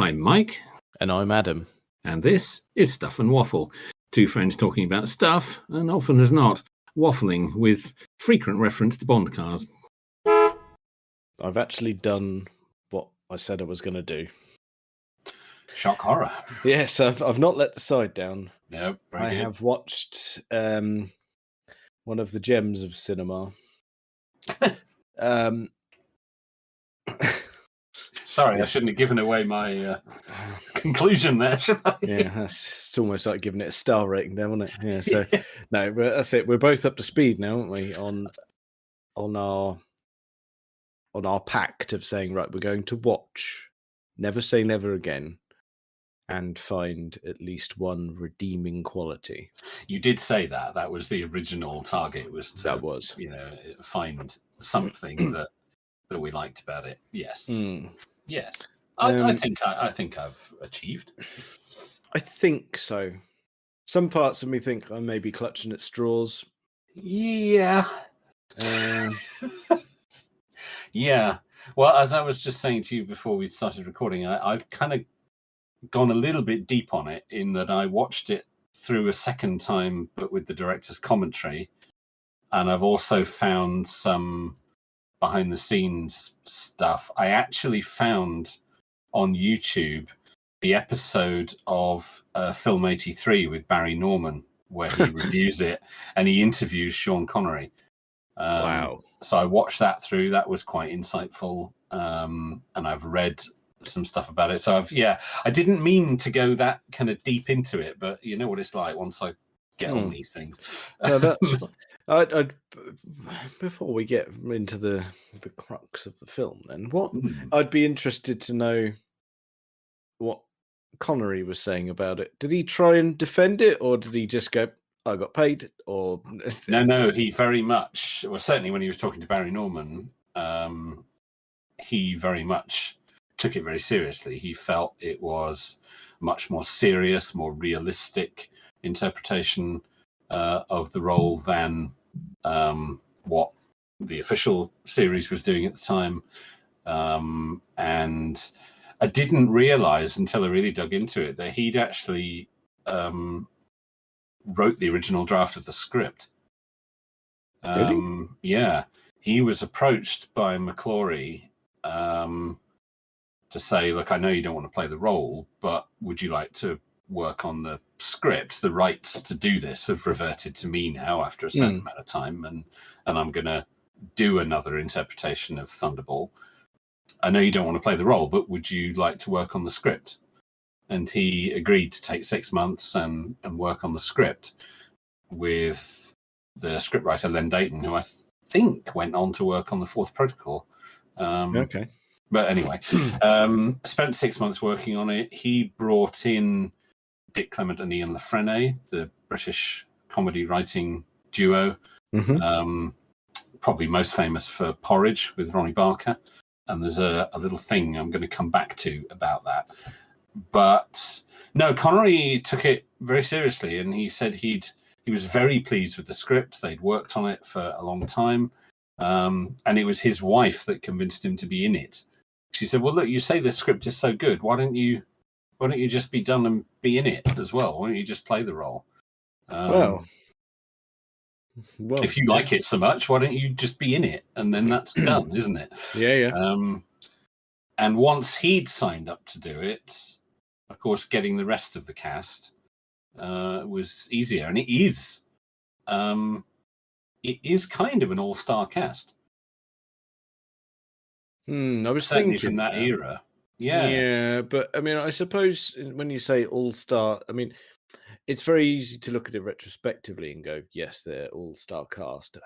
I'm Mike. And I'm Adam. And this is Stuff and Waffle. Two friends talking about stuff, and often as not, waffling with frequent reference to Bond cars. I've actually done what I said I was going to do. Shock horror. Yes, I've not let the side down. No, I have watched one of the gems of cinema. Sorry, I shouldn't have given away my conclusion there, should I? Yeah, it's almost like giving it a star rating there, wasn't it? Yeah, so no, but that's it. We're both up to speed now, aren't we? On our pact of saying, right, we're going to watch Never Say Never Again and find at least one redeeming quality. You did say that. That was the original target, was to find something that we liked about it. Yes. Yes. I think I've achieved. I think so. Some parts of me think I may be clutching at straws. Yeah. Yeah. Well, as I was just saying to you before we started recording, I've kind of gone a little bit deep on it in that I watched it through a second time, but with the director's commentary. And I've also found some behind the scenes stuff. I actually found on YouTube the episode of Film 83 with Barry Norman, where he reviews it and he interviews Sean Connery. Wow. So I watched that through. That was quite insightful. And I've read some stuff about it. So I didn't mean to go that kind of deep into it, but you know what it's like once I get on these things. No, that's fine. I'd before we get into the crux of the film, then I'd be interested to know what Connery was saying about it. Did he try and defend it, or did he just go, "I got paid"? Or no, he very much. Well, certainly when he was talking to Barry Norman, he very much took it very seriously. He felt it was much more serious, more realistic interpretation of the role than what the official series was doing at the time. And I didn't realize until I really dug into it that he'd actually wrote the original draft of the script. Really? Yeah, he was approached by McClory to say, look, I know you don't want to play the role, but would you like to work on the script? The rights to do this have reverted to me now after a certain amount of time, and I'm going to do another interpretation of Thunderball. I know you don't want to play the role, but would you like to work on the script? And he agreed to take 6 months and work on the script with the scriptwriter Len Dayton, who I think went on to work on the Fourth Protocol. Okay. But anyway, spent 6 months working on it. He brought in Dick Clement and Ian Lafrene, the British comedy writing duo, probably most famous for Porridge with Ronnie Barker. And there's a little thing I'm going to come back to about that. But no, Connery took it very seriously, and he said he was very pleased with the script. They'd worked on it for a long time, and it was his wife that convinced him to be in it. She said, "Well, look, you say the script is so good. Why don't you just be done and be in it as well? Why don't you just play the role? Well, if you like it so much, why don't you just be in it? And then that's done, isn't it?" Yeah. And once he'd signed up to do it, of course, getting the rest of the cast was easier. And it is kind of an all-star cast. I was certainly thinking from that era. Yeah. Yeah, but I mean, I suppose when you say all-star, I mean, it's very easy to look at it retrospectively and go, yes, they're all-star cast.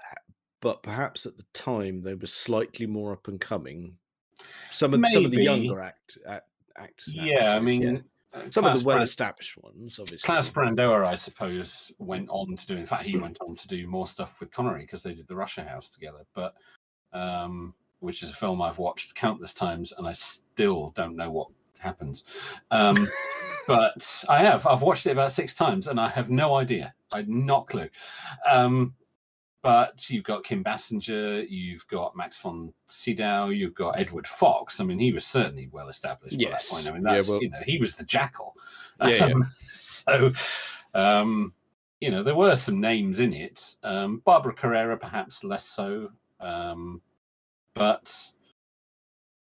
But perhaps at the time they were slightly more up and coming. Some of the younger actors. Yeah, I mean, some of the well-established ones, obviously. Klaus Brandauer, I suppose, went on to do. In fact, he went on to do more stuff with Connery because they did The Russia House together. But which is a film I've watched countless times, and I still don't know what happens. But I've watched it about 6 times, and I have no idea. I had not a clue. But you've got Kim Basinger, you've got Max von Sydow, you've got Edward Fox. I mean, he was certainly well established by that point. I mean, that's he was the Jackal. Yeah. So, there were some names in it. Barbara Carrera, perhaps less so. But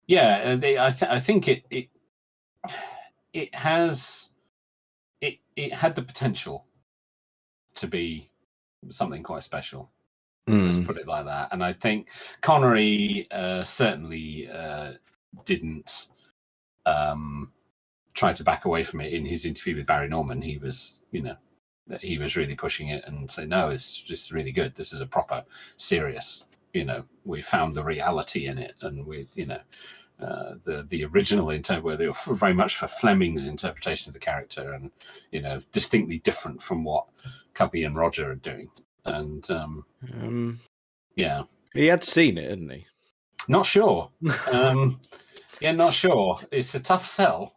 yeah, I think it had the potential to be something quite special. Let's put it like that. And I think Connery certainly didn't try to back away from it in his interview with Barry Norman. He was, he was really pushing it and say, no, it's just really good. This is a proper, serious, we found the reality in it. And with, the original intent, where they were very much for Fleming's interpretation of the character and, distinctly different from what Cubby and Roger are doing. And yeah, he had seen it, hadn't he? Not sure. Not sure. It's a tough sell.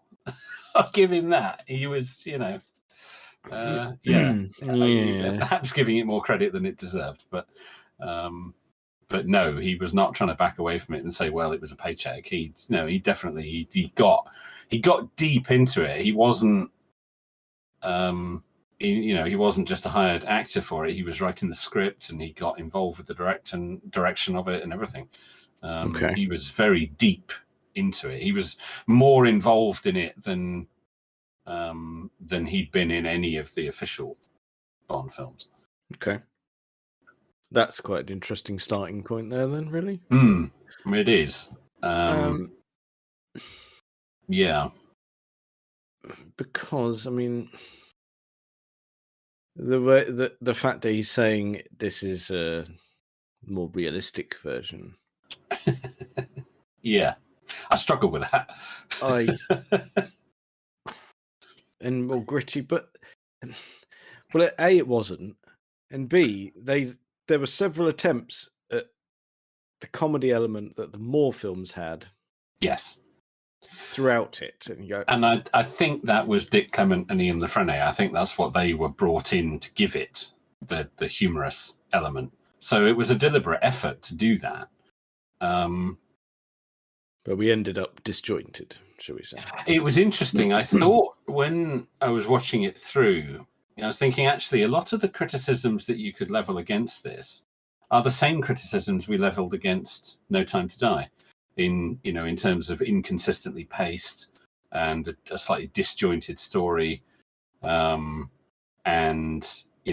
I'll give him that. He was, perhaps giving it more credit than it deserved, but no, he was not trying to back away from it and say, well, it was a paycheck. He definitely he got deep into it. He wasn't. He wasn't just a hired actor for it. He was writing the script, and he got involved with the direction of it and everything. He was very deep into it. He was more involved in it than he'd been in any of the official Bond films. Okay, that's quite an interesting starting point there. Then, really, it is. Yeah, because I mean. The fact that he's saying this is a more realistic version. Yeah, I struggle with that. And more gritty, but well, A, it wasn't, and B, there were several attempts at the comedy element that the Moore films had. Yes. Throughout it, and I think that was Dick Clement and Ian LaFrenne. I think that's what they were brought in to give it the humorous element. So it was a deliberate effort to do that. But we ended up disjointed, shall we say? It was interesting. I thought when I was watching it through, I was thinking actually a lot of the criticisms that you could level against this are the same criticisms we leveled against No Time to Die. In terms of inconsistently paced and a slightly disjointed story, and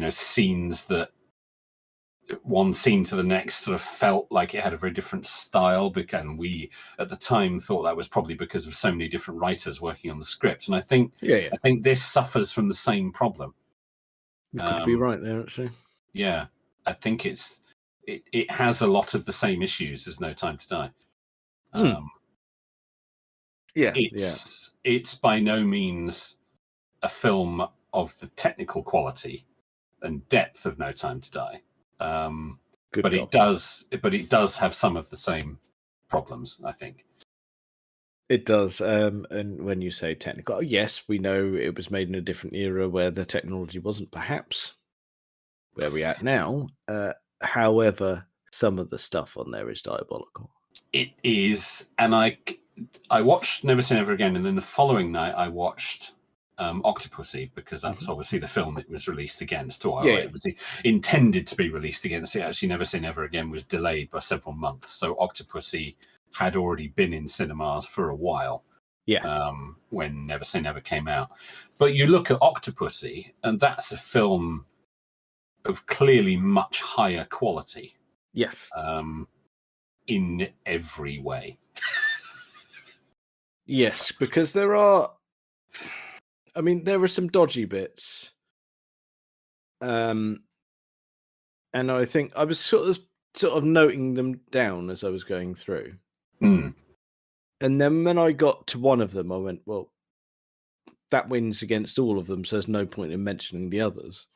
scenes that one scene to the next sort of felt like it had a very different style. And we at the time thought that was probably because of so many different writers working on the script. And I think I think this suffers from the same problem. You could be right there, actually. Yeah, I think it has a lot of the same issues as No Time to Die. It's by no means a film of the technical quality and depth of No Time to Die, but it does have some of the same problems, I think. It does, and when you say technical, yes, we know it was made in a different era where the technology wasn't perhaps where we're at now. However, some of the stuff on there is diabolical. It is, and I watched Never Say Never Again, and then the following night I watched Octopussy, because that was obviously the film it was released against. It was intended to be released against. It actually Never Say Never Again was delayed by several months, so Octopussy had already been in cinemas for a while. When Never Say Never came out. But you look at Octopussy, and that's a film of clearly much higher quality. Yes. In every way. Yes, because there are some dodgy bits. And I think I was sort of noting them down as I was going through. And then when I got to one of them, I went, well, that wins against all of them, so there's no point in mentioning the others.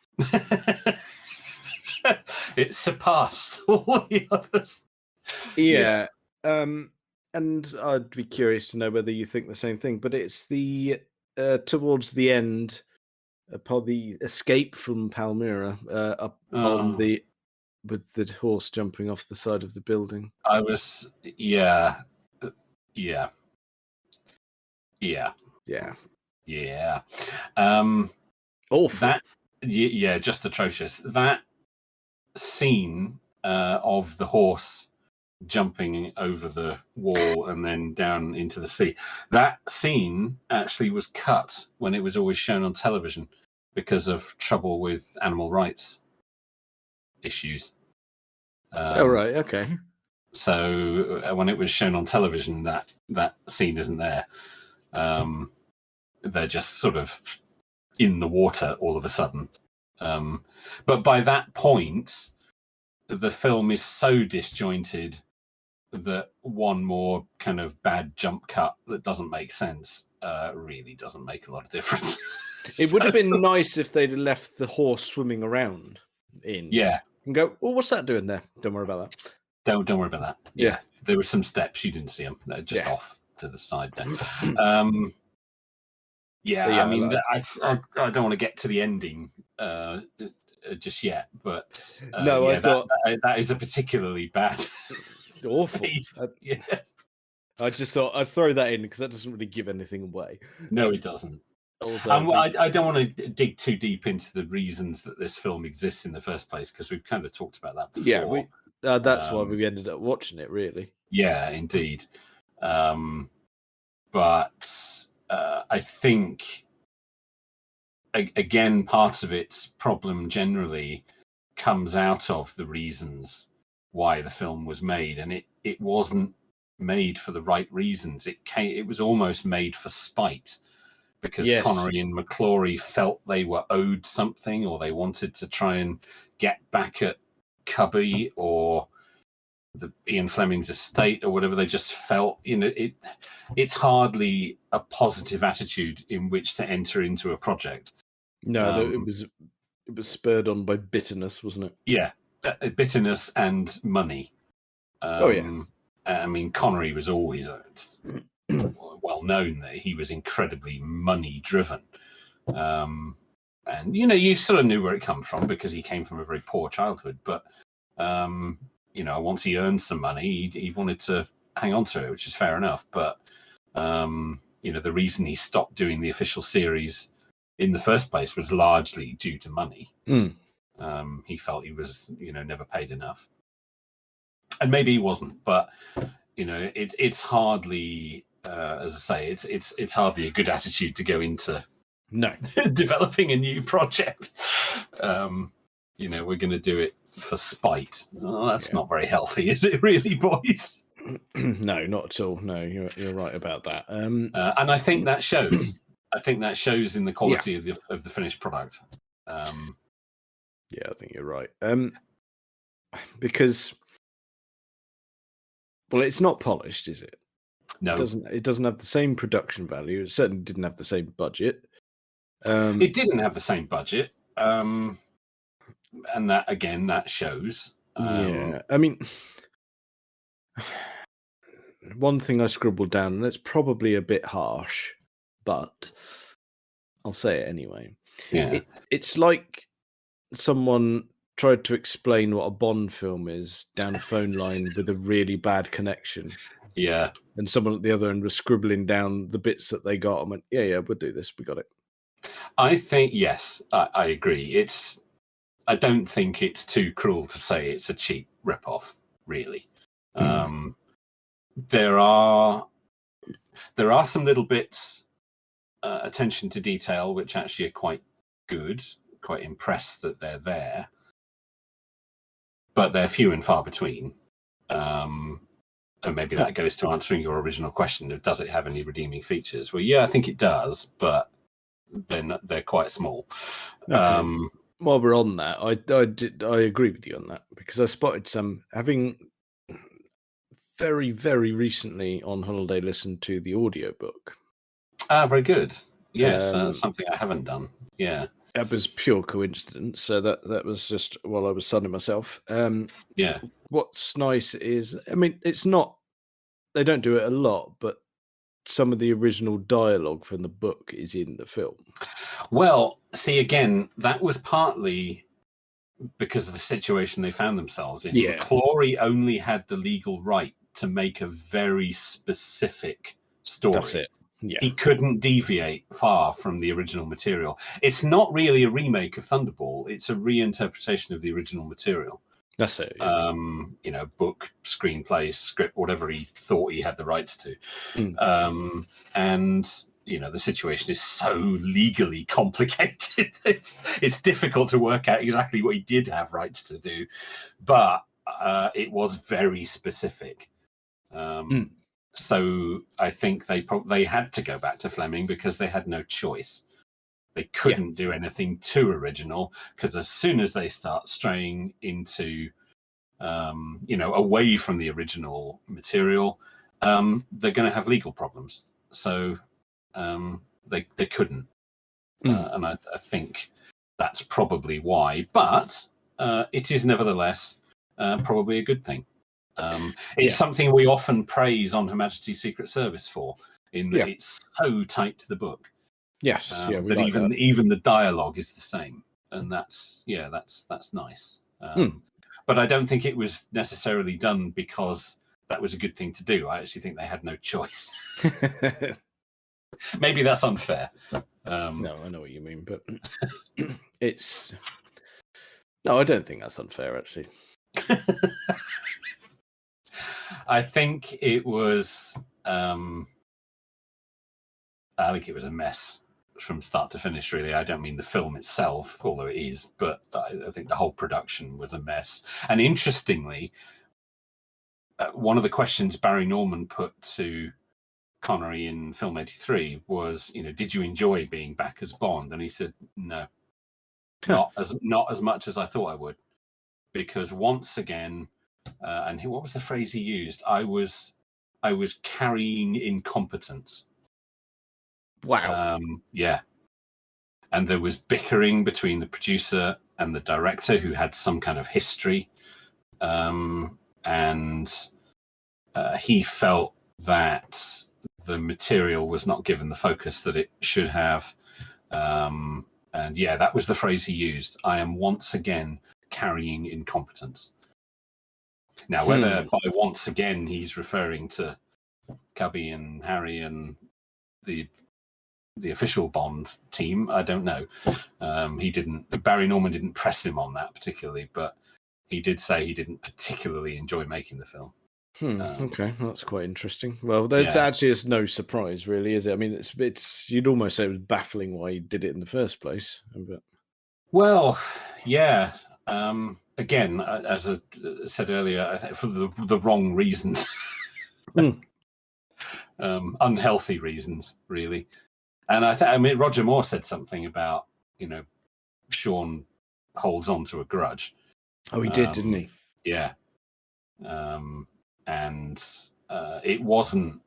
It surpassed all the others. Yeah. And I'd be curious to know whether you think the same thing, but it's the towards the end, upon the escape from Palmyra, up on the with the horse jumping off the side of the building. I was, yeah. Yeah. Awful. That, yeah, just atrocious. That scene of the horse jumping over the wall and then down into the sea. That scene actually was cut when it was always shown on television because of trouble with animal rights issues. Right, okay. So when it was shown on television, that scene isn't there. They're just sort of in the water all of a sudden. But by that point, the film is so disjointed that one more kind of bad jump cut that doesn't make sense really doesn't make a lot of difference. It would have been nice if they'd have left the horse swimming around Yeah. And go, well, what's that doing there? Don't worry about that. Don't worry about that. Yeah. There were some steps, you didn't see them. They're just off to the side there. I mean, I don't want to get to the ending just yet, but no, I thought that is a particularly bad, awful. Yes. I just thought I'd throw that in because that doesn't really give anything away. No, it doesn't. I don't want to dig too deep into the reasons that this film exists in the first place because we've kind of talked about that before. Yeah, that's why we ended up watching it, really. Yeah, indeed. But I think, again, part of its problem generally comes out of the reasons why the film was made, and it wasn't made for the right reasons. It was almost made for spite. Because Connery and McClory felt they were owed something, or they wanted to try and get back at Cubby or the Ian Fleming's estate or whatever. They just felt, it's hardly a positive attitude in which to enter into a project. No, it was spurred on by bitterness, wasn't it? Yeah, bitterness and money. I mean, Connery was always well known that he was incredibly money driven, and you sort of knew where it came from because he came from a very poor childhood. But once he earned some money, he wanted to hang on to it, which is fair enough. But the reason he stopped doing the official series in the first place was largely due to money. He felt he was never paid enough, and maybe he wasn't, but it's hardly. As I say, it's hardly a good attitude to go into developing a new project. We're going to do it for spite. Well, that's not very healthy, is it? Really, boys? No, not at all. No, you're right about that. And I think that shows. I think that shows in the quality of the finished product. I think you're right. Because, well, it's not polished, is it? No, it doesn't have the same production value. It certainly didn't have the same budget. It didn't have the same budget, and that shows. I mean, one thing I scribbled down, and it's probably a bit harsh, but I'll say it anyway. Yeah, it's like someone tried to explain what a Bond film is down a phone line with a really bad connection. Yeah. And someone at the other end was scribbling down the bits that they got and went, yeah, we'll do this. We got it. I think, yes, I agree. I don't think it's too cruel to say it's a cheap ripoff, really. There are some little bits, attention to detail, which actually are quite good, quite impressed that they're there. But they're few and far between. And maybe that goes to answering your original question of does it have any redeeming features? Well, yeah, I think it does, but they're quite small. Okay. While we're on that, I agree with you on that because I spotted some having very, very recently on holiday listened to the audiobook. Very good. Yes, that's something I haven't done. Yeah. That was pure coincidence. So that was just while I was sunning myself. Yeah. What's nice is, I mean, it's not, they don't do it a lot, but some of the original dialogue from the book is in the film. Well, see, again, that was partly because of the situation they found themselves in. Yeah. McClory only had the legal right to make a very specific story. That's it. Yeah. He couldn't deviate far from the original material. It's not really a remake of Thunderball. It's a reinterpretation of the original material. That's it. Yeah. Book, screenplay, script, whatever he thought he had the rights to. And the situation is so legally complicated. It's difficult to work out exactly what he did have rights to do, but it was very specific. So I think they had to go back to Fleming because they had no choice. They couldn't do anything too original, because as soon as they start straying into, away from the original material, they're going to have legal problems. So they couldn't. And I think that's probably why. But it is nevertheless probably a good thing. It's something we often praise on Her Majesty's Secret Service for, in that it's so tight to the book. Yes, that even the dialogue is the same, and that's nice. But I don't think it was necessarily done because that was a good thing to do. I actually think they had no choice. Maybe that's unfair. No, I know what you mean, but no, I don't think that's unfair, actually. I think it was. I think it was a mess from start to finish. Really, I don't mean the film itself, although it is, but I think the whole production was a mess. And interestingly, one of the questions Barry Norman put to Connery in film 83 was, did you enjoy being back as Bond? And he said, no, not as much as I thought I would, because once again, what was the phrase he used? I was carrying incompetence. Wow. Yeah. And there was bickering between the producer and the director, who had some kind of history. And he felt that the material was not given the focus that it should have. And that was the phrase he used. I am once again carrying incompetence. Now, whether by once again he's referring to Cubby and Harry and the official Bond team, I don't know. Barry Norman didn't press him on that particularly, but he did say he didn't particularly enjoy making the film. Okay, well, that's quite interesting. Well, there's actually no surprise, really, is it? I mean, it's you'd almost say it was baffling why he did it in the first place. But... Well, yeah. Again, as I said earlier, I think for the wrong reasons, unhealthy reasons, really. And I mean, Roger Moore said something about, Sean holds on to a grudge. Oh, he did, didn't he? Yeah. And it wasn't,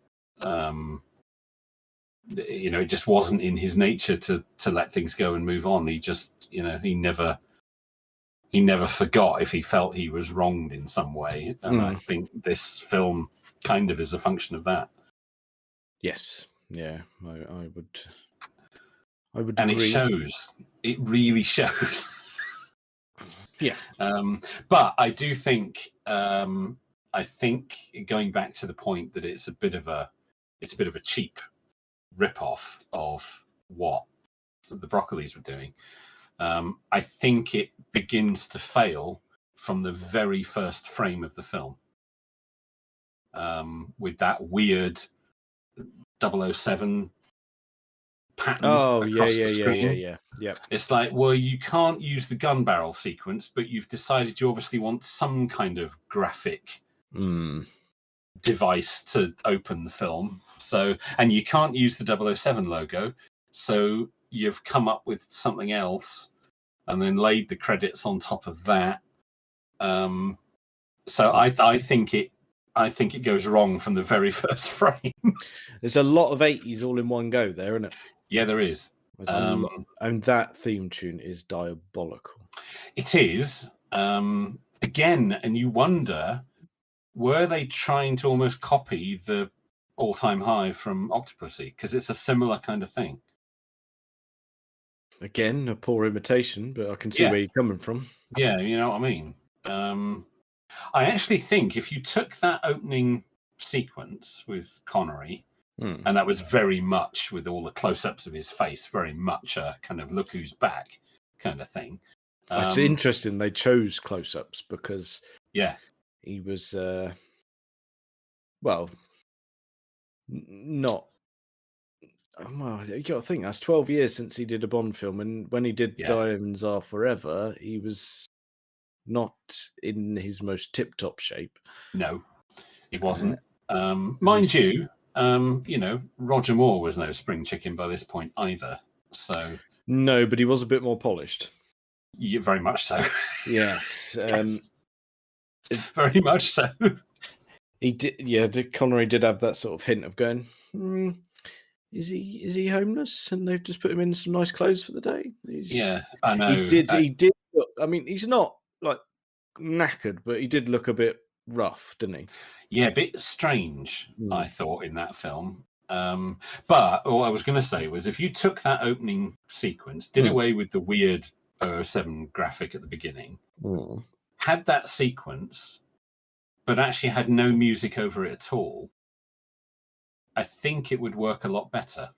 it just wasn't in his nature to let things go and move on. He just, he never forgot if he felt he was wronged in some way. And I think this film kind of is a function of that. Yes. Yeah, I would and agree. It shows. It really shows. Yeah. But I do think, I think going back to the point that it's a bit of a cheap rip-off of what the Broccolis were doing. I think it begins to fail from the very first frame of the film, with that weird 007 pattern across the screen. Yeah. It's like, well, you can't use the gun barrel sequence, but you've decided you obviously want some kind of graphic device to open the film. So, and you can't use the 007 logo, so you've come up with something else and then laid the credits on top of that. So I think it goes wrong from the very first frame. There's a lot of 80s all in one go there, isn't it? Yeah, there is. And that theme tune is diabolical. It is. Again, and you wonder, were they trying to almost copy the All Time High from Octopussy? Because it's a similar kind of thing. Again, a poor imitation, but I can see Yeah. where you're coming from. Yeah, you know what I mean. I actually think if you took that opening sequence with Connery, and that was very much with all the close-ups of his face, very much a kind of look who's back kind of thing. It's interesting they chose close-ups because Yeah, he was, well, not. Well, you got to think that's 12 years since he did a Bond film, and when he did Yeah. Diamonds Are Forever, he was not in his most tip-top shape. no, he wasn't. Mind you, Roger Moore was no spring chicken by this point either. So no, but he was a bit more polished. yeah, very much so. Yes, Yes. Very much so. He did. Yeah, Connery did have that sort of hint of going, is he homeless? And they've just put him in some nice clothes for the day. Yeah, I know. He did. Look, I mean, he's not like knackered, but he did look a bit rough, didn't he? Yeah, a bit strange, I thought, in that film. But all I was going to say was if you took that opening sequence, did away with the weird 007 graphic at the beginning, had that sequence, but actually had no music over it at all, I think it would work a lot better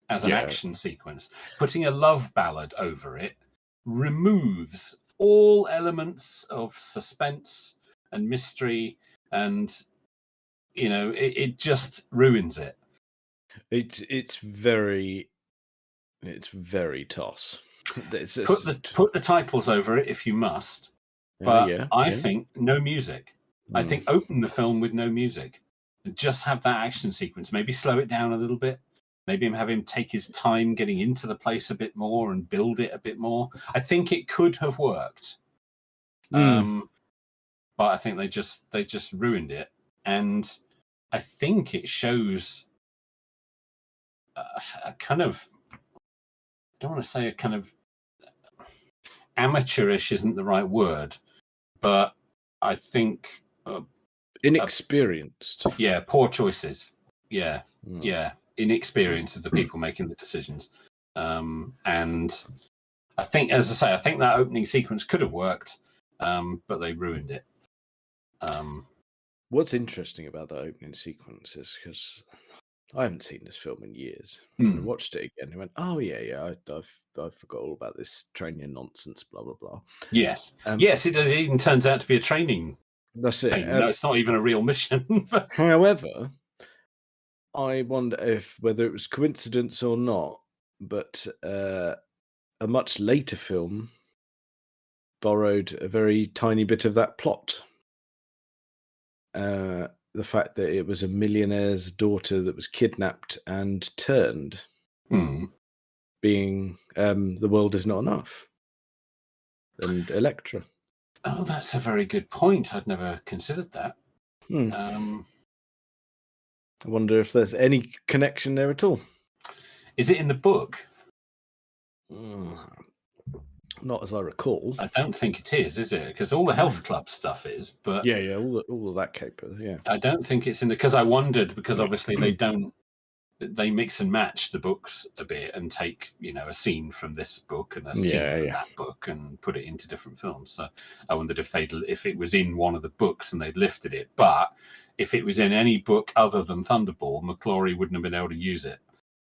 as an action sequence. Putting a love ballad over it removes all elements of suspense and mystery, and it just ruins it. It's very toss. Put the titles over it if you must, but I think no music. I think open the film with no music and just have that action sequence. Maybe slow it down a little bit. Maybe have him take his time getting into the place a bit more and build it a bit more. I think it could have worked, but I think they just ruined it, and I think it shows a kind of, I don't want to say a kind of amateurish isn't the right word, but I think inexperienced. Poor choices. Yeah, inexperience of the people making the decisions. And I think, as I say, I think that opening sequence could have worked, but they ruined it. What's interesting about that opening sequence is because I haven't seen this film in years. I watched it again and went, "Oh yeah, I forgot all about this training nonsense." Blah blah blah. Yes, yes, it even turns out to be a training. That's it. No, it's not even a real mission. However, I wonder whether it was coincidence or not, but a much later film borrowed a very tiny bit of that plot. The fact that it was a millionaire's daughter that was kidnapped and turned, being The World Is Not Enough and Electra. Oh, that's a very good point. I'd never considered that. I wonder if there's any connection there at all. Is it in the book? Not as I recall. I don't think it is it? Because all the health club stuff is, but all of that caper. Yeah, I don't think it's in the. Because I wondered, because obviously they mix and match the books a bit and take a scene from this book and a scene from that book and put it into different films. So I wondered if it was in one of the books and they'd lifted it, but if it was in any book other than Thunderball, McClory wouldn't have been able to use it.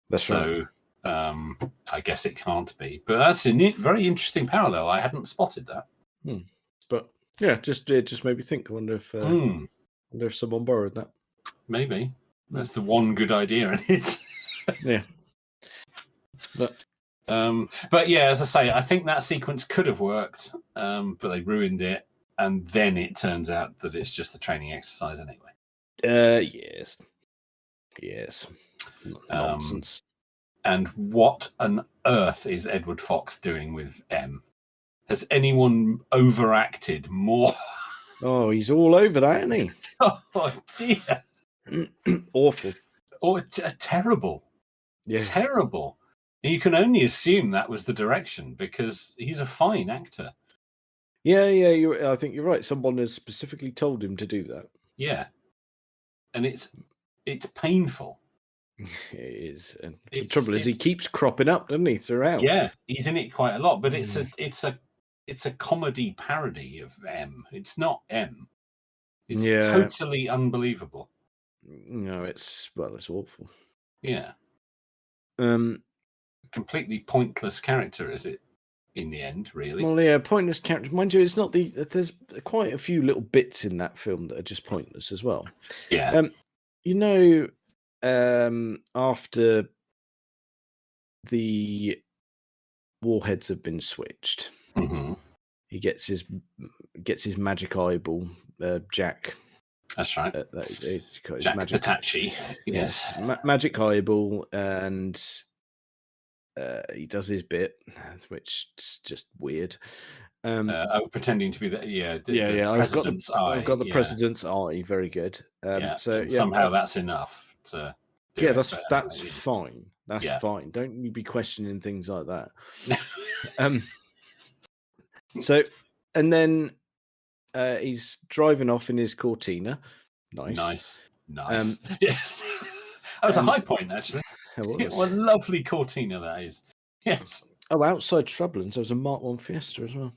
That's right. I guess it can't be, but that's a very interesting parallel. I hadn't spotted that. But yeah, just made me think. I wonder if someone borrowed that. Maybe that's the one good idea in it. Yeah. But yeah, as I say, I think that sequence could have worked, but they ruined it, and then it turns out that it's just a training exercise anyway. Yes. Nonsense. And what on earth is Edward Fox doing with M? Has anyone overacted more? Oh, he's all over that, isn't he? Oh dear. Awful. Oh, terrible. Yeah. Terrible. And you can only assume that was the direction because he's a fine actor. Yeah. I think you're right. Someone has specifically told him to do that. Yeah. And it's painful. It is, and the trouble is, he keeps cropping up, doesn't he, throughout? Yeah, he's in it quite a lot, but it's a comedy parody of M. It's not M. It's totally unbelievable. No, it's awful. Yeah. Completely pointless character, is it? In the end, really. Well, yeah, pointless character. Mind you, it's not there's quite a few little bits in that film that are just pointless as well. Yeah. After the warheads have been switched, he gets his magic eyeball, Jack. That's right. Jack Patachi. Yes. Magic eyeball, and he does his bit, which is just weird. Pretending to be the president's eye. I've got the president's eye. Very good. Somehow that's enough to. That's fine. That's fine. Don't you be questioning things like that. And then he's driving off in his Cortina. Nice. Yes. That was a high point, actually. What a lovely Cortina that is. Yes. Oh, outside Shrublands, there was a Mark 1 Fiesta as well.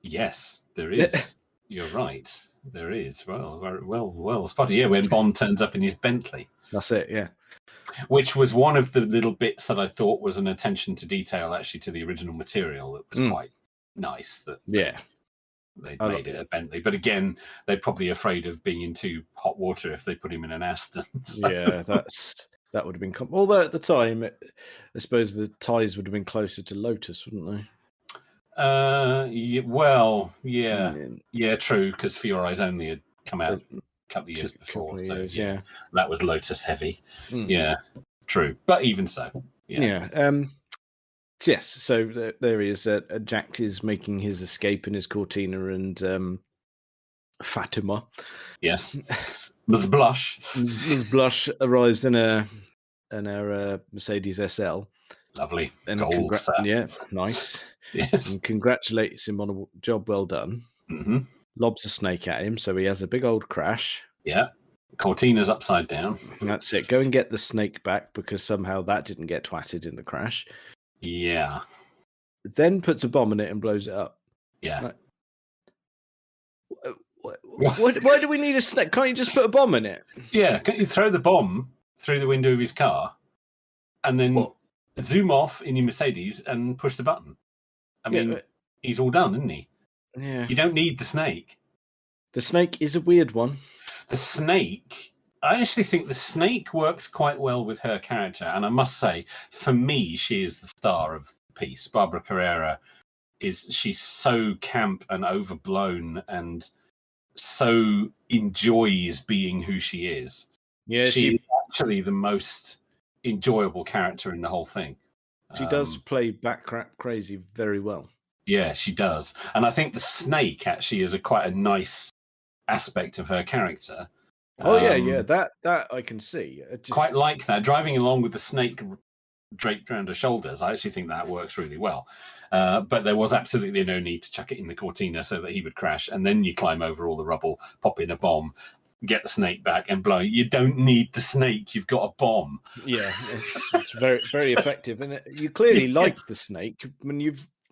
Yes, there is. You're right. There is. Well spotted. Yeah, when Bond turns up in his Bentley. That's it, yeah. Which was one of the little bits that I thought was an attention to detail, actually, to the original material. It was quite nice that they made it a Bentley. But again, they're probably afraid of being in too hot water if they put him in an Aston. So. Yeah, that would have been... Although at the time, I suppose the ties would have been closer to Lotus, wouldn't they? Yeah, true, because For Your Eyes Only had come out a couple of years before. That was Lotus heavy. Yeah, true. But even so, yes, so there he is. Jack is making his escape in his Cortina, and Fatima. Yes. Ms. Blush. Ms. Blush arrives in a Mercedes SL. Lovely. And gold stuff. Yeah, nice. Yes. And congratulates him on a job well done. Lobs a snake at him, so he has a big old crash. Yeah. Cortina's upside down. And that's it. Go and get the snake back, because somehow that didn't get twatted in the crash. Yeah. Then puts a bomb in it and blows it up. Yeah. Why do we need a snake? Can't you just put a bomb in it? Yeah. Can't you throw the bomb through the window of his car and then zoom off in your Mercedes and push the button? I mean, he's all done, isn't he? Yeah. You don't need the snake. The snake is a weird one. The snake, I actually think the snake works quite well with her character. And I must say, for me, she is the star of the piece. Barbara Carrera she's so camp and overblown and so enjoys being who she is. Yeah, she's actually the most enjoyable character in the whole thing. She does play backcrap crazy very well. Yeah, she does. And I think the snake actually is quite a nice aspect of her character. That I can see. Quite like that. Driving along with the snake draped around her shoulders, I actually think that works really well. But there was absolutely no need to chuck it in the Cortina so that he would crash. And then you climb over all the rubble, pop in a bomb, get the snake back and blow. You don't need the snake. You've got a bomb. Yeah, it's very, very effective. And you clearly like the snake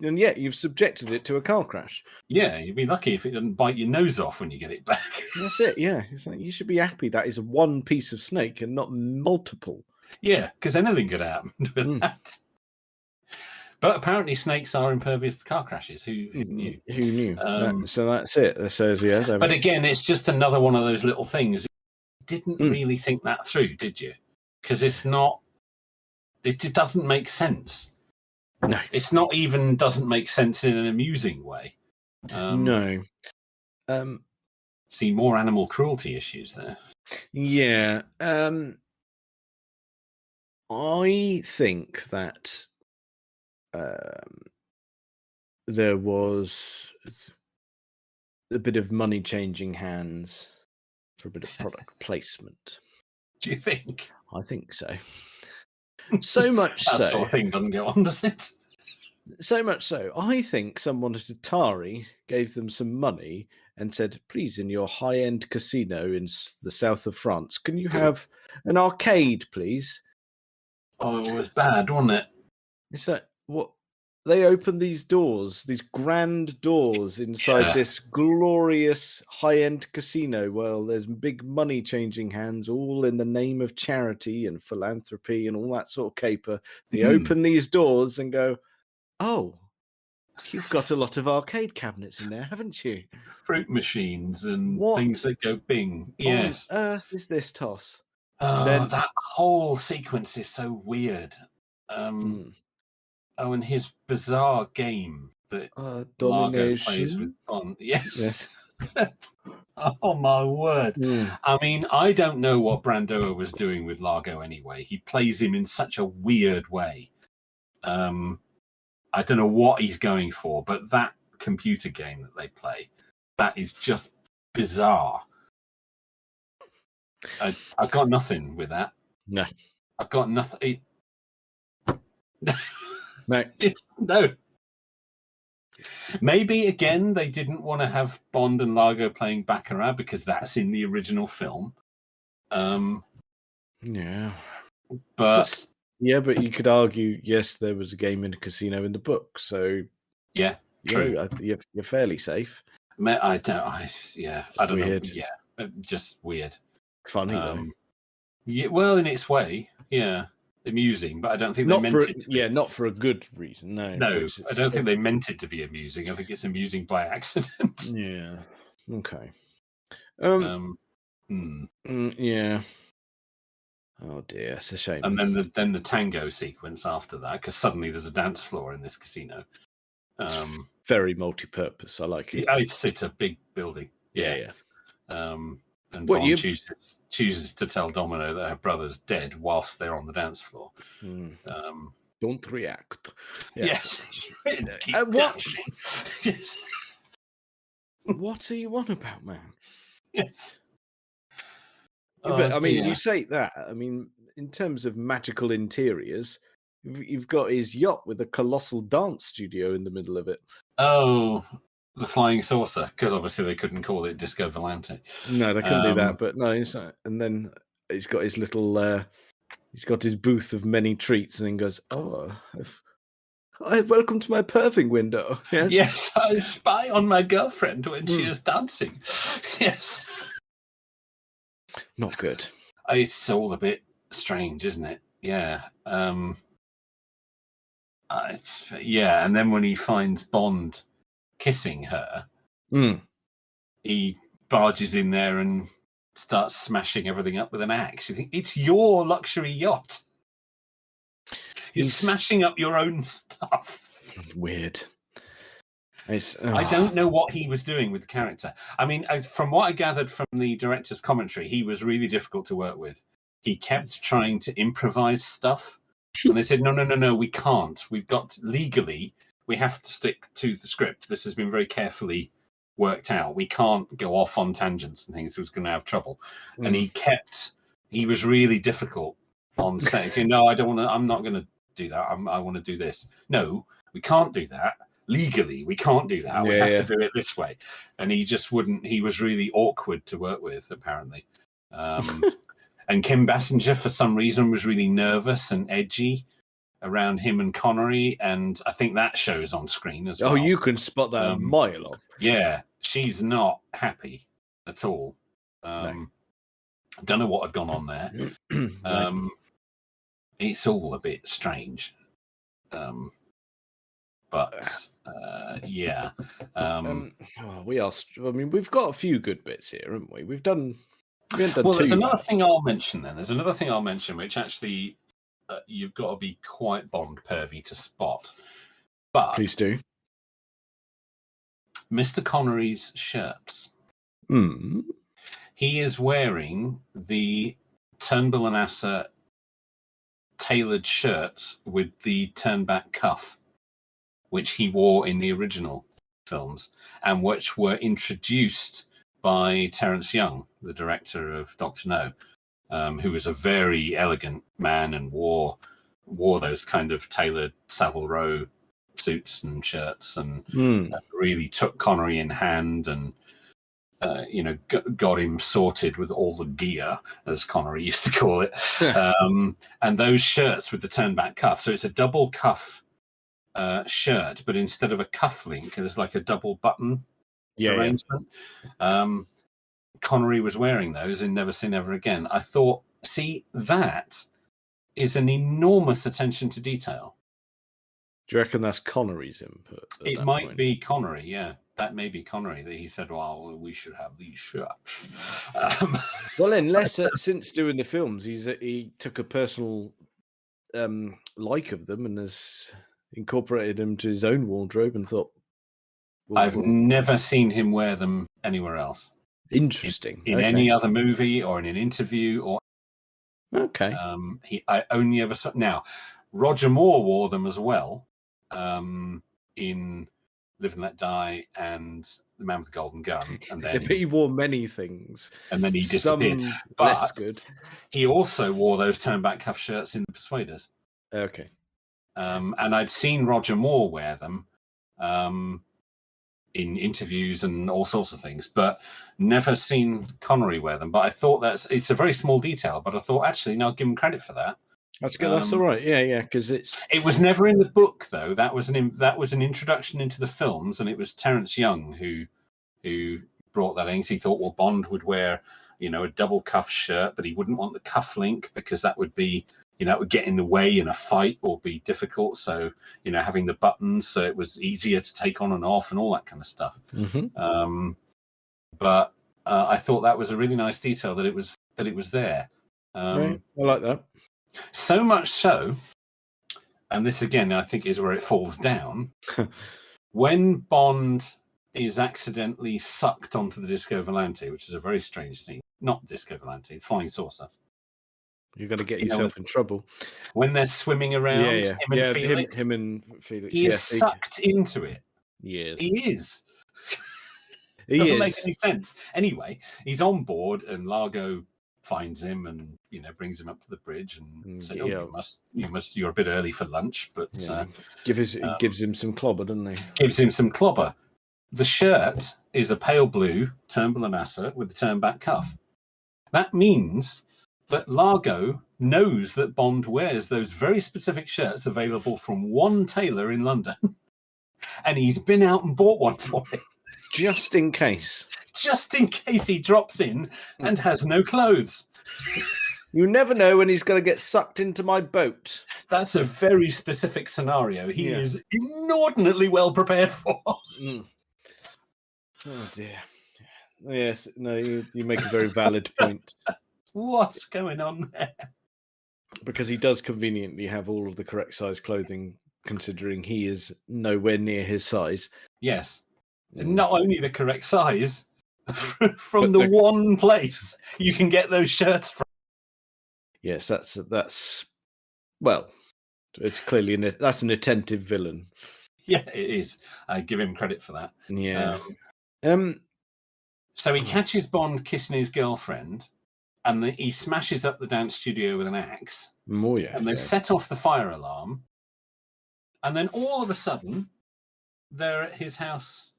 and yet you've subjected it to a car crash. Yeah, you'd be lucky if it doesn't bite your nose off when you get it back. That's it, yeah. It's like, you should be happy that is one piece of snake and not multiple. Yeah, because anything could happen with that. But apparently snakes are impervious to car crashes. Who knew? Who knew? So that's it. So, yeah, but again, it's just another one of those little things. You didn't really think that through, did you? Because it doesn't make sense. No. It's not even doesn't make sense in an amusing way. No. See more animal cruelty issues there. Yeah. I think that there was a bit of money changing hands for a bit of product placement. Do you think? I think so. So much that so. sort of thing doesn't go on, does it? So much so, I think someone at Atari gave them some money and said, "Please, in your high-end casino in the south of France, can you have an arcade, please?" Oh, it was bad, wasn't it? It's like, what? They opened these doors, these grand doors inside Yeah. this glorious high-end casino. Well, there's big money changing hands, all in the name of charity and philanthropy and all that sort of caper. They Mhm. open these doors and go, "Oh, you've got a lot of arcade cabinets in there, haven't you? Fruit machines and What things that go bing. on Yes. earth is this, Toss?" Oh, Then, that whole sequence is so weird. Oh, and his bizarre game that Largo plays with domination. Bond. Yes. Yes. Oh my word. Mm. I mean, I don't know what Brandoa was doing with Largo anyway. He plays him in such a weird way. I don't know what he's going for, but that computer game that they play, that is just bizarre. I got nothing with that. No. I got nothing. No. No. Maybe again they didn't want to have Bond and Largo playing Baccarat because that's in the original film. Yeah. But but you could argue, yes, there was a game in a casino in the book, so yeah, true. You're fairly safe. I don't Weird. know. Yeah, just weird. Funny though. Yeah, well, in its way, yeah, amusing, but I don't think they meant it to be. Yeah, not for a good reason. No, I don't think they meant it to be amusing. I think it's amusing by accident. Yeah. Okay. Yeah. Oh dear, it's a shame. And then the tango sequence after that, because suddenly there's a dance floor in this casino. Very multi-purpose. I like it. It's a big building. Yeah. And Bond chooses to tell Domino that her brother's dead whilst they're on the dance floor. Don't react. Yes. What? Yes. What are you on about, man? Yes. But I mean, you say that. I mean, in terms of magical interiors, you've got his yacht with a colossal dance studio in the middle of it. Oh, the flying saucer, because obviously they couldn't call it Disco Volante. No, they couldn't do that. But no, and then he's got his little, he's got his booth of many treats, and then goes, "Oh, welcome to my perving window." Yes, I spy on my girlfriend when she is dancing. Yes. Not good. It's all a bit strange, isn't it? Yeah. And then when he finds Bond kissing her, he barges in there and starts smashing everything up with an axe. You think, it's your luxury yacht. He's smashing up your own stuff. Weird. I don't know what he was doing with the character. I mean, from what I gathered from the director's commentary, he was really difficult to work with. He kept trying to improvise stuff. And they said, no, we can't. We've got legally, we have to stick to the script. This has been very carefully worked out. We can't go off on tangents and things. He was going to have trouble. And he was really difficult on saying, no, I don't want to, I'm not going to do that. I want to do this. No, we can't do that. Legally, we can't do that. We have to do it this way. And he just wouldn't. He was really awkward to work with, apparently. And Kim Basinger, for some reason, was really nervous and edgy around him and Connery. And I think that shows on screen as well. Oh, you can spot that a mile off. Yeah, she's not happy at all. No. Don't know what had gone on there. It's all a bit strange. Yeah. We are. I mean, we've got a few good bits here, haven't we? We haven't done well, there's another thing I'll mention then. There's another thing I'll mention, which actually you've got to be quite Bond pervy to spot. But please do. Mr. Connery's shirts. He is wearing the Turnbull and Asser tailored shirts with the turn-back cuff, which he wore in the original films, and which were introduced by Terence Young, the director of Dr. No, who was a very elegant man and wore those kind of tailored Savile Row suits and shirts, and Mm. really took Connery in hand and got him sorted with all the gear, as Connery used to call it. And those shirts with the turn back cuff. So it's a double cuff shirt, but instead of a cuff link, there's like a double button arrangement. Connery was wearing those in Never Say Never Again. I thought, see, that is an enormous attention to detail. Do you reckon that's Connery's input? It might be Connery, yeah. That may be Connery, that he said, well, we should have these shirts. Well, unless since doing the films, he took a personal like of them and has incorporated them to his own wardrobe and thought... I've never seen him wear them anywhere else. Interesting. In any other movie or in an interview or... Okay. I only ever saw... Now, Roger Moore wore them as well in Live and Let Die and The Man with the Golden Gun. And then he wore many things. And then he disappeared. Some but less good. He also wore those turn-back cuff shirts in The Persuaders. Okay. And I'd seen Roger Moore wear them in interviews and all sorts of things, but never seen Connery wear them. But I thought it's a very small detail, but I thought, actually, no, I'll give him credit for that. That's good. That's all right. Yeah, because it was never in the book, though. That was an introduction into the films, and it was Terence Young who brought that in. He thought, well, Bond would wear, a double cuff shirt, but he wouldn't want the cuff link because that would be, it would get in the way in a fight or be difficult. So, having the buttons, so it was easier to take on and off and all that kind of stuff. Mm-hmm. But I thought that was a really nice detail that it was there. Right. I like that. So much so, and this again, I think, is where it falls down. When Bond is accidentally sucked onto the Disco Volante, which is a very strange scene. Not Disco Volante, the flying saucer. You're going to get yourself in trouble. When they're swimming around, him and Felix. Him and Felix. He is sucked into it. Yes. He is. Doesn't make any sense. Anyway, he's on board and Largo finds him and brings him up to the bridge and said, you're a bit early for lunch, but gives him some clobber, doesn't he? Gives him some clobber. The shirt is a pale blue Turnbull Asser with a turn back cuff. That means that Largo knows that Bond wears those very specific shirts available from one tailor in London, and he's been out and bought one for him. Just in case. Just in case he drops in and has no clothes. You never know when he's going to get sucked into my boat. That's a very specific scenario he is inordinately well prepared for. Oh, dear. Yes, no, you make a very valid point. What's going on there? Because he does conveniently have all of the correct size clothing, considering he is nowhere near his size. Yes. Not only the correct size, from the one place you can get those shirts from. Yes, that's well, it's clearly that's an attentive villain. Yeah, it is. I give him credit for that. Yeah. So he catches Bond kissing his girlfriend, and he smashes up the dance studio with an axe. Oh, yeah. And they set off the fire alarm. And then all of a sudden, they're at his house.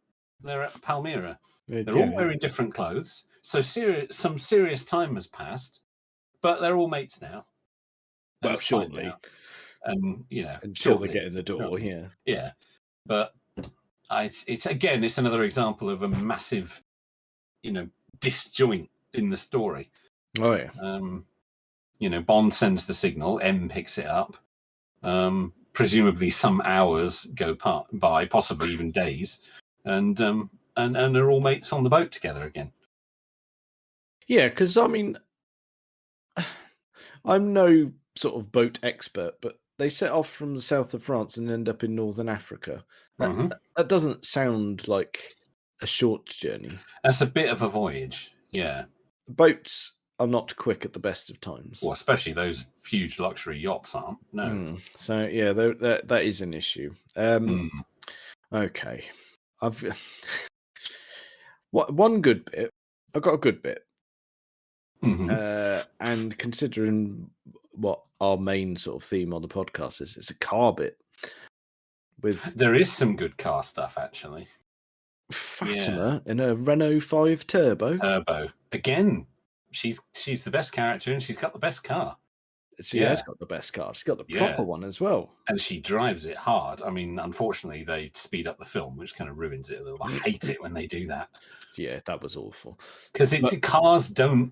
They're at Palmyra. They're all wearing different clothes. So some serious time has passed, but they're all mates now. Well, shortly. And, until they get in the door, Yeah. But it's another example of a massive, disjoint in the story. Oh, yeah. Bond sends the signal, M picks it up. Presumably some hours go by, possibly even days. And they're all mates on the boat together again. Yeah, because I'm no sort of boat expert, but they set off from the south of France and end up in northern Africa. That doesn't sound like a short journey. That's a bit of a voyage, yeah. Boats are not quick at the best of times. Well, especially those huge luxury yachts aren't. No. So yeah, that is an issue. Okay. One good bit. I've got a good bit. And considering what our main sort of theme on the podcast is, it's a car bit. with There is some good car stuff, actually. Fatima in a Renault 5 Turbo. Turbo. Again, she's the best character and she's got the best car. She has got the best car. She's got the proper one as well. And she drives it hard. I mean, unfortunately, they speed up the film, which kind of ruins it a little. I hate it when they do that. Yeah, that was awful. Because cars don't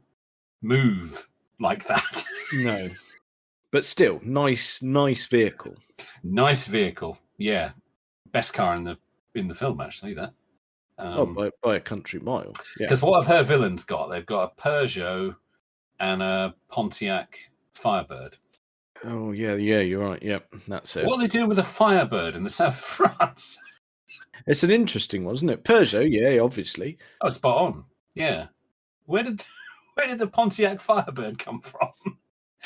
move like that. No. But still, nice vehicle. Nice vehicle. Yeah. Best car in the film, actually, that. By a country mile. Because what have her villains got? They've got a Peugeot and a Pontiac Firebird. Oh, yeah, you're right. Yep, that's it. What are they doing with a Firebird in the south of France? It's an interesting one, isn't it? Peugeot, yeah, obviously. Oh, spot on. Yeah. Where did the Pontiac Firebird come from?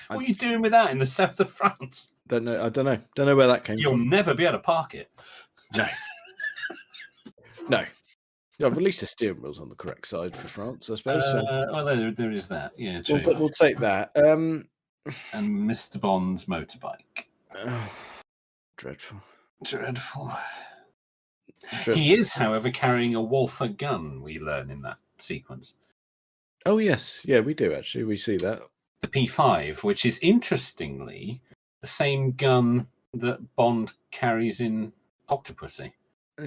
What are you doing with that in the south of France? I don't know where that came from. You'll never be able to park it. No. Yeah, at least the steering wheel's on the correct side for France, I suppose. Well, there is that. Yeah, true. We'll take that. And Mr. Bond's motorbike. Oh, dreadful. He is, however, carrying a Walther gun, we learn in that sequence. Oh, yes. Yeah, we do, actually. We see that. The P5, which is, interestingly, the same gun that Bond carries in Octopussy.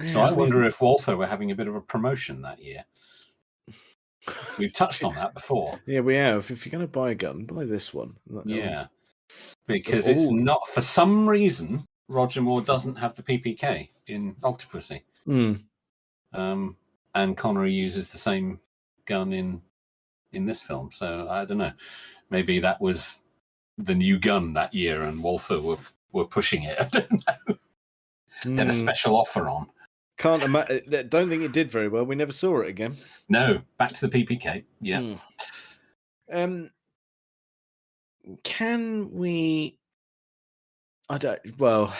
So I wonder if Walther were having a bit of a promotion that year. We've touched on that before. Yeah, we have. If you're going to buy a gun, buy this one. Yeah. Because it's not, for some reason, Roger Moore doesn't have the PPK in Octopussy. And Connery uses the same gun in this film. So I don't know. Maybe that was the new gun that year and Walther were pushing it. I don't know. They had a special offer on. Can't imagine. Don't think it did very well. We never saw it again. No, back to the PPK. Yeah. Can we? I don't know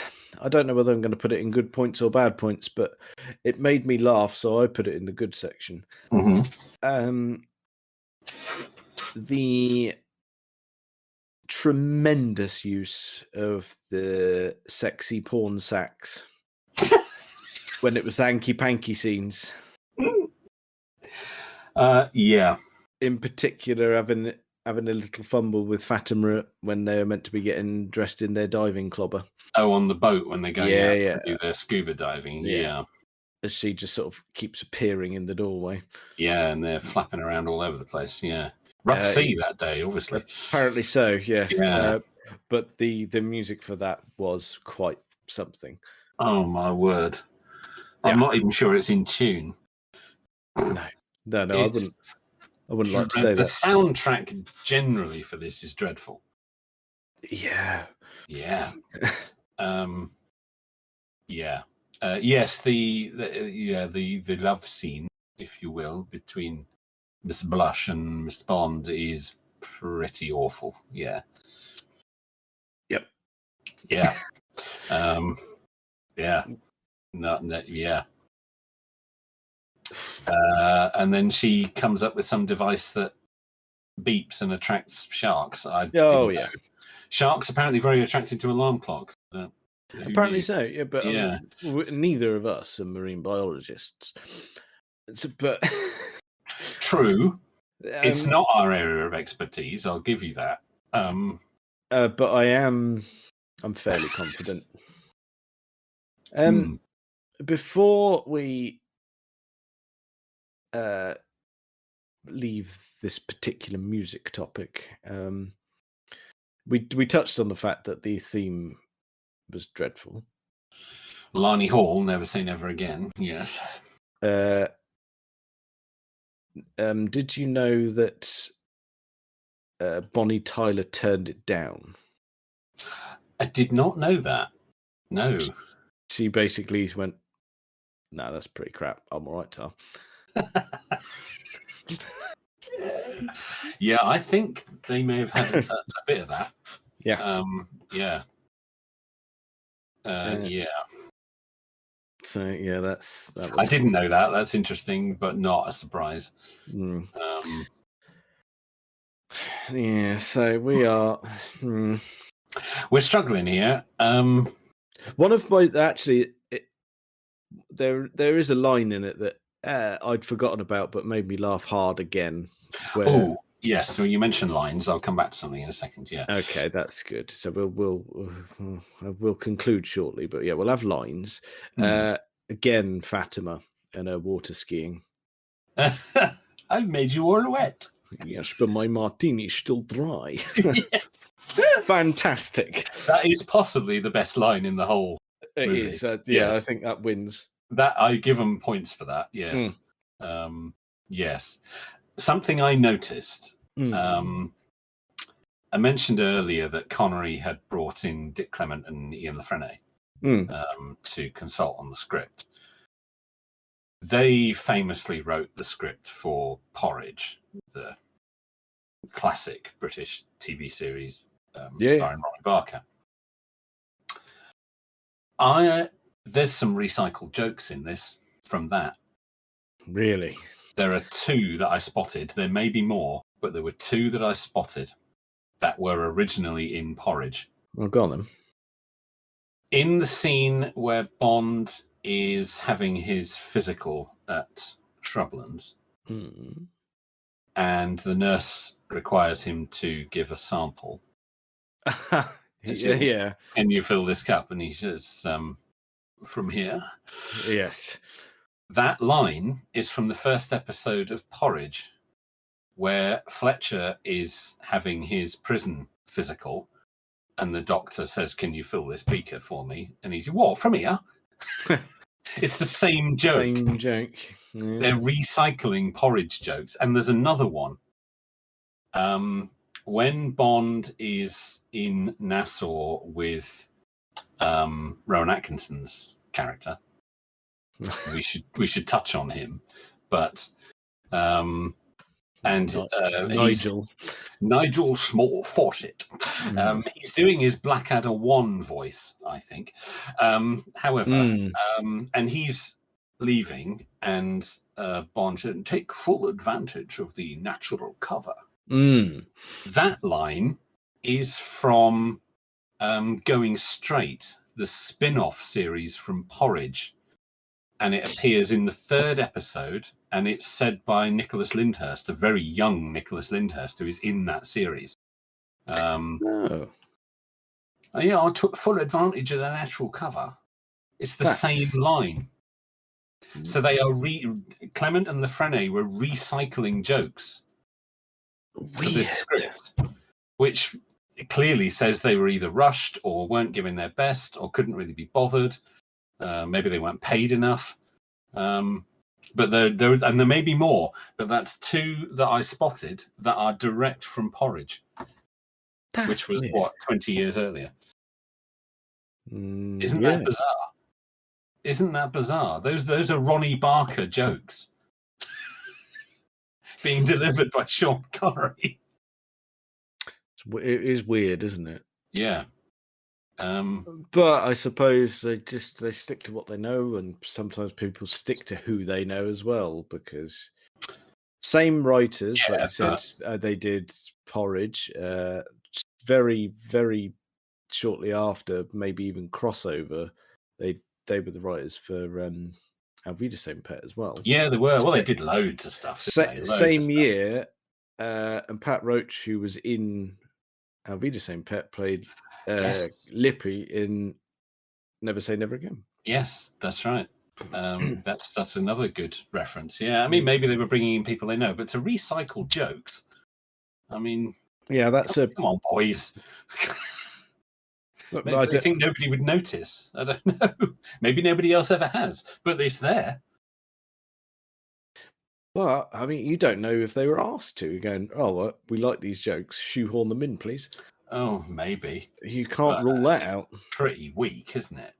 whether I'm going to put it in good points or bad points, but it made me laugh, so I put it in the good section. The tremendous use of the sexy porn sax when it was the hanky-panky scenes. Yeah. In particular, having a little fumble with Fatima when they were meant to be getting dressed in their diving clobber. Oh, on the boat when they're going out to do their scuba diving. Yeah. As she just sort of keeps appearing in the doorway. Yeah, and they're flapping around all over the place. Yeah. Rough sea that day, obviously. Apparently so, yeah. Yeah. But the music for that was quite something. Oh, my word. I'm not even sure it's in tune. No, I wouldn't like to say the that. The soundtrack generally for this is dreadful. Yeah. Yeah. Yes, the love scene, if you will, between Miss Blush and Miss Bond is pretty awful. Yeah. Yep. Yeah. Yeah. Yeah. And then she comes up with some device that beeps and attracts sharks. Sharks apparently very attracted to alarm clocks. Apparently so, yeah. But neither of us are marine biologists. But true, it's not our area of expertise. I'll give you that. But I'm fairly confident. Before we leave this particular music topic, we touched on the fact that the theme was dreadful. Larney Hall, Never Say Never Again. Yes. Did you know that Bonnie Tyler turned it down? I did not know that. No. She basically went, "No, that's pretty crap. I'm all right, Tal." Yeah, I think they may have had a bit of that. Yeah. Yeah. Yeah. So yeah, that was. I didn't know that. That's interesting, but not a surprise. Yeah. So we are. We're struggling here. One of my there is a line in it that I'd forgotten about, but made me laugh hard again. Where... Oh, yes. So you mentioned lines. I'll come back to something in a second. Yeah. Okay, that's good. So we'll conclude shortly, but yeah, we'll have lines. Again, Fatima and her water skiing. I've made you all wet. Yes, but my martini's still dry. Fantastic. That is possibly the best line in the whole movie. It is. Yeah, Yes. I think that wins. That I give them points for that. Yes. Yes. Something I noticed. I mentioned earlier that Connery had brought in Dick Clement and Ian Lafreniere to consult on the script. They famously wrote the script for Porridge, the classic British TV series starring Ronnie Barker. There's some recycled jokes in this from that. Really? There are two that I spotted. There may be more, but there were two that I spotted that were originally in Porridge. Well, go on then. In the scene where Bond is having his physical at Shrublands, and the nurse requires him to give a sample. Yeah. Can you fill this cup? And he says, from here. Yes. That line is from the first episode of Porridge, where Fletcher is having his prison physical, and the doctor says, "Can you fill this beaker for me?" And he's, "What, from here?" It's the same joke. Same joke. Yeah. They're recycling Porridge jokes. And there's another one. When Bond is in Nassau with Rowan Atkinson's character, we should touch on him, but Nigel Small Fawcett. He's doing his Blackadder 1 voice, I think. However, and he's leaving, and Bond should take full advantage of the natural cover. That line is from Going Straight, the spin-off series from Porridge, and it appears in the third episode, and it's said by Nicholas Lyndhurst, a very young Nicholas Lyndhurst, who is in that series. Yeah, I took full advantage of the natural cover. It's the same line. So they are Clement and Lafreniere were recycling jokes for this script, which clearly says they were either rushed or weren't giving their best or couldn't really be bothered. Maybe they weren't paid enough. But there may be more, but that's two that I spotted that are direct from Porridge, which was weird. 20 years earlier. Isn't that bizarre? Isn't that bizarre? Those are Ronnie Barker jokes being delivered by Sean Connery. It is weird, isn't it? Yeah. But I suppose they stick to what they know, and sometimes people stick to who they know as well, because same writers, like you said, they did Porridge very, very shortly after, maybe even crossover. They were the writers for Alvida Same Pet as well. Yeah, they were. Well, they did loads of stuff. Same year, and Pat Roach, who was in Alvida Same Pet, played Lippy in Never Say Never Again. Yes, that's right. That's another good reference. Yeah, I mean, maybe they were bringing in people they know, but to recycle jokes, I mean, yeah, come on, boys. Look, I think nobody would notice. I don't know. Maybe nobody else ever has, but it's there. Well, I mean, you don't know if they were asked to. You're going, we like these jokes. Shoehorn them in, please. Oh, maybe. You can't rule that out. Pretty weak, isn't it?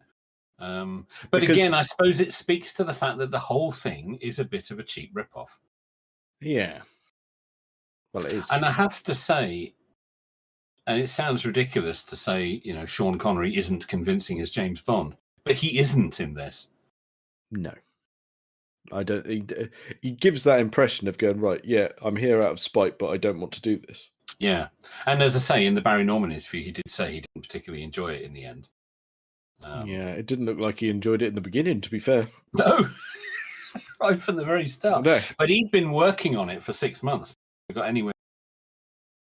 But again, I suppose it speaks to the fact that the whole thing is a bit of a cheap ripoff. Yeah. Well, it is. And I have to say, and it sounds ridiculous to say, Sean Connery isn't convincing as James Bond, but he isn't in this. No. I don't. He gives that impression of going, right, yeah, I'm here out of spite, but I don't want to do this. Yeah. And as I say, in the Barry Norman interview, he did say he didn't particularly enjoy it in the end. Yeah, it didn't look like he enjoyed it in the beginning, to be fair. No, right from the very start. No. But he'd been working on it for 6 months. We got anywhere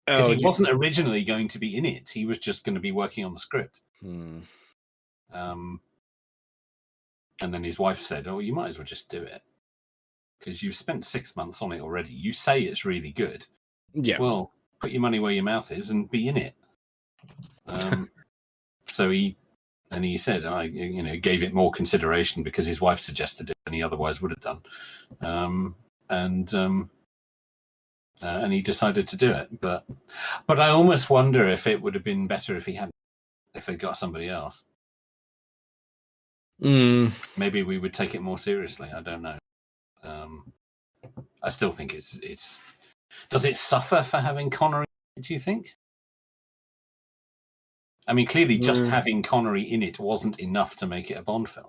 because Oh, he wasn't originally going to be in it. He was just going to be working on the script. Hmm. And then his wife said, "Oh, you might as well just do it because you've spent 6 months on it already. You say it's really good. Yeah. Well, put your money where your mouth is and be in it." So he said, I gave it more consideration because his wife suggested it than he otherwise would have done. And he decided to do it. But I almost wonder if it would have been better if they got somebody else. Maybe we would take it more seriously. I don't know. I still think it's. Does it suffer for having Connery? Do you think? I mean, clearly, just having Connery in it wasn't enough to make it a Bond film.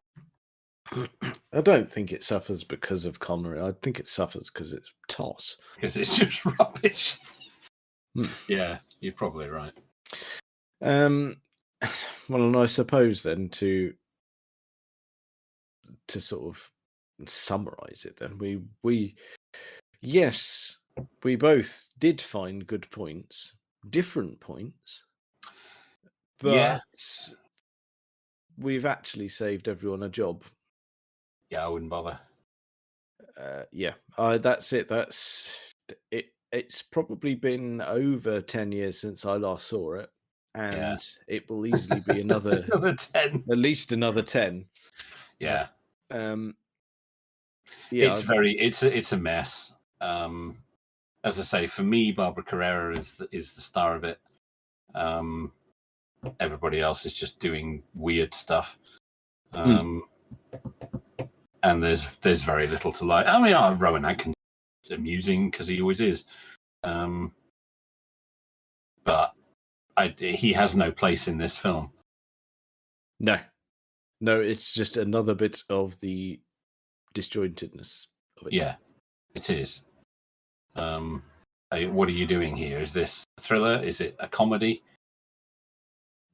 I don't think it suffers because of Connery. I think it suffers because it's toss. Because it's just rubbish. Yeah, you're probably right. Well, and I suppose then to sort of summarize it, then we both did find good points, different points, but we've actually saved everyone a job. Yeah, I wouldn't bother. That's it. That's it. It's probably been over 10 years since I last saw it, and it will easily be another 10, at least another 10. Yeah. It's a mess. As I say, for me, Barbara Carrera is the star of it. Everybody else is just doing weird stuff. And there's very little to like. I mean, Rowan Atkinson is amusing because he always is. But he has no place in this film. No, it's just another bit of the disjointedness of it. Yeah, it is. What are you doing here? Is this a thriller? Is it a comedy?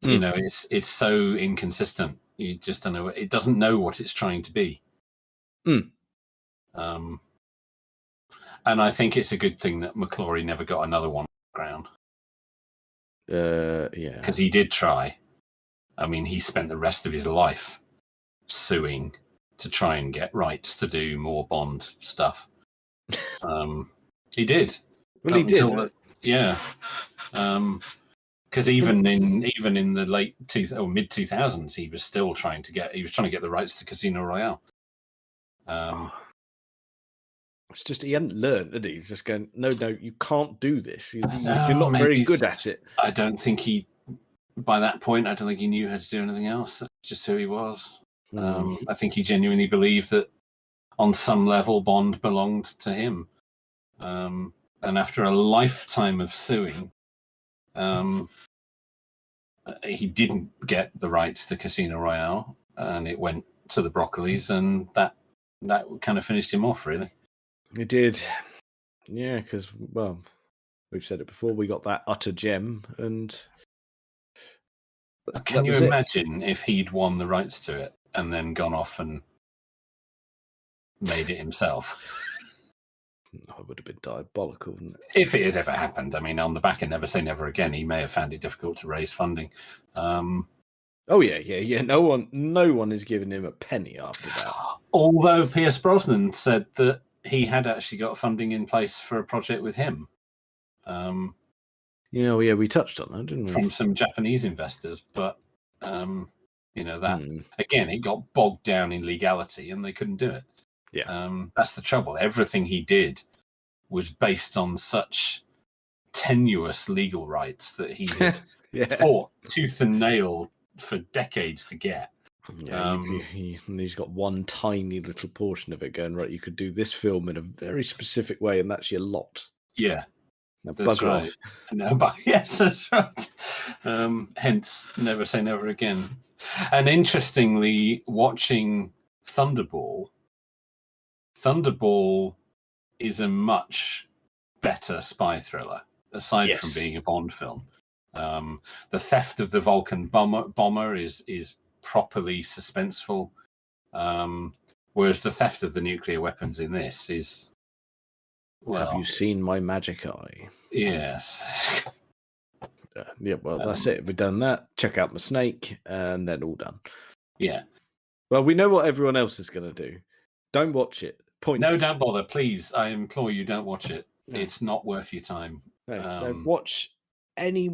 You know, it's so inconsistent. You just don't know. It doesn't know what it's trying to be. And I think it's a good thing that McClory never got another one on the ground. Yeah. Because he did try. I mean, he spent the rest of his life suing to try and get rights to do more Bond stuff. He did. Well, he did. Yeah. Because even in the late mid 2000s, he was still trying to get the rights to Casino Royale. It's just he hadn't learned, had he? He's just going, no, you can't do this. You're not very good at it. I don't think by that point, I don't think he knew how to do anything else. That's just who he was. I think he genuinely believed that on some level Bond belonged to him. And after a lifetime of suing, he didn't get the rights to Casino Royale, and it went to the Broccolis, and that kind of finished him off, really. It did. Yeah, because, well, we've said it before, we got that utter gem, and... Can you imagine if he'd won the rights to it and then gone off and made it himself? It would have been diabolical, wouldn't it? If it had ever happened. I mean, on the back of Never Say Never Again, he may have found it difficult to raise funding. Oh, yeah. No one is giving him a penny after that. Although Pierce Brosnan said that he had actually got funding in place for a project with him. We touched on that, didn't we? From some Japanese investors, but that again, it got bogged down in legality, and they couldn't do it. Yeah, that's the trouble. Everything he did was based on such tenuous legal rights that he had fought tooth and nail for decades to get. Yeah, he's got one tiny little portion of it going, right, you could do this film in a very specific way, and that's your lot. Yeah. Now, that's bugger right. off. No, but yes, that's right. Hence, Never Say Never Again. And interestingly, watching Thunderball is a much better spy thriller, aside from being a Bond film. The theft of the Vulcan bomber is properly suspenseful. Whereas the theft of the nuclear weapons in this is, well, have you seen my magic eye? yes. Yeah, well, that's it. We've done that. Check out my snake, and then all done. Yeah. Well, we know what everyone else is going to do. Don't watch it. Point. No, don't bother. Please, I implore you, don't watch it. No. It's not worth your time. No, watch any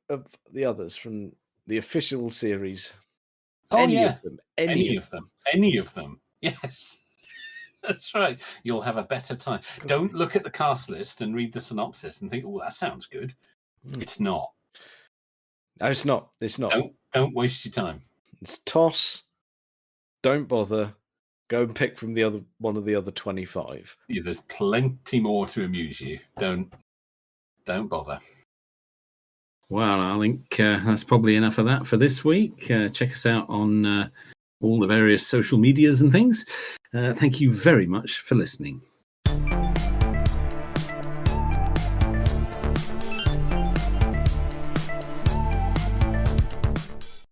of the others from the official series. Oh, any yeah. of them. Any of them. Any of them. Yes. That's right. You'll have a better time. Don't look at the cast list and read the synopsis and think, oh, that sounds good. It's not. No, it's not. It's not. Don't waste your time. It's toss. Don't bother. Go and pick from one of the other 25. Yeah, there's plenty more to amuse you. Don't bother. Well, I think that's probably enough of that for this week. Check us out on all the various social medias and things. Thank you very much for listening.